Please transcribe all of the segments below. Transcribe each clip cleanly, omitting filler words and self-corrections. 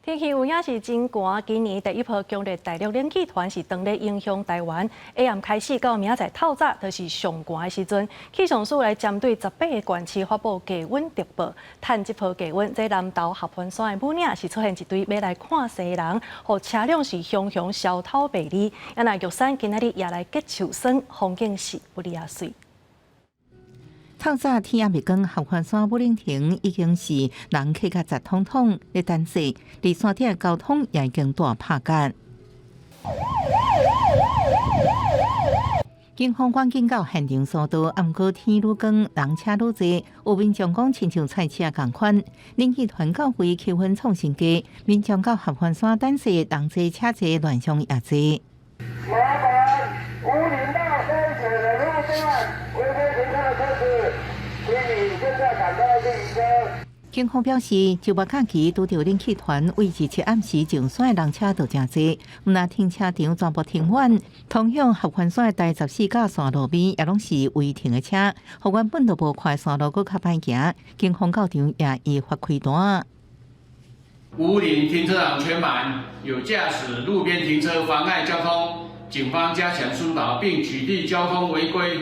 天气有影是真寒，今年第一波强烈大陆冷气团是当咧影响台湾。下暗开始到明仔透早，就是上寒的时阵，气象署来针对18个县市发布低温特报。探这波低温，在南投合欢山的武岭是出现一堆要来看西人，和车辆是汹汹烧透白里。也那玉山今仔日也来结树霜，风景是不离啊水。透早天也未光，合欢山武岭亭已经是人客甲杂通通咧等势，离山顶交通也已经大拍干。警方赶紧到现场疏导，暗过天愈光，人车愈多，有民众讲亲像赛车共款。冷气团到位，气氛创新低，民众到合欢山等势，人多车多，乱象也多。麻烦武岭到山水的路段违规停车的车子，请你现在赶快停车。警方表示，周末假期拄着冷气团为17暗时上山的人车就真多，毋但停车场全部停满，通向合欢山的第14架线路边也拢是违停的车，互原本就无快线路搁较歹行。警方到场也已发开单。武岭停车场全满，有驾驶路边停车妨碍交通。警方加强疏导，并取缔交通违规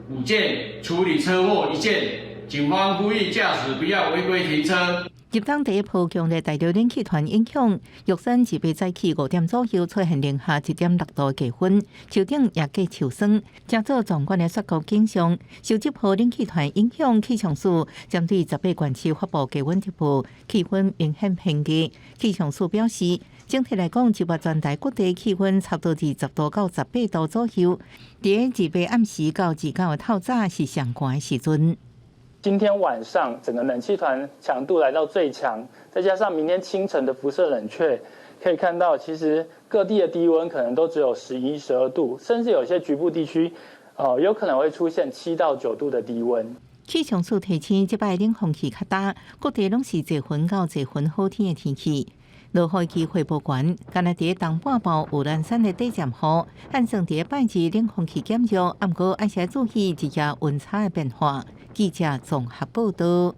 5件，处理车祸1件。警方呼吁驾驶不要违规停车。入冬第一波强烈大陆冷气团影响，玉山自备早起5点左右出现零下1.6度的低温，树顶也结树霜，正做壮观的雪国景象。受这波冷气团影响，气象署针对18县市发布低温特报，气温明显偏低。气象署表示，整体来讲，周末全台各地气温差不多20度到18度左右。伫18暗时到29的透早是上寒的时阵。今天晚上整个冷气团强度来到最强，再加上明天清晨的辐射冷却，可以看到其实各地的低温可能都只有11、12度，甚至有些局部地区，有可能会出现7到9度的低温。气象署提醒，这摆冷空气较大，各地拢是侪云到侪云好天的天气。落雨机会无悬，今日伫东半部有南山的短暂雨，按算伫拜日冷空气减弱，不过爱需注意一下温差的变化。记者综合报道。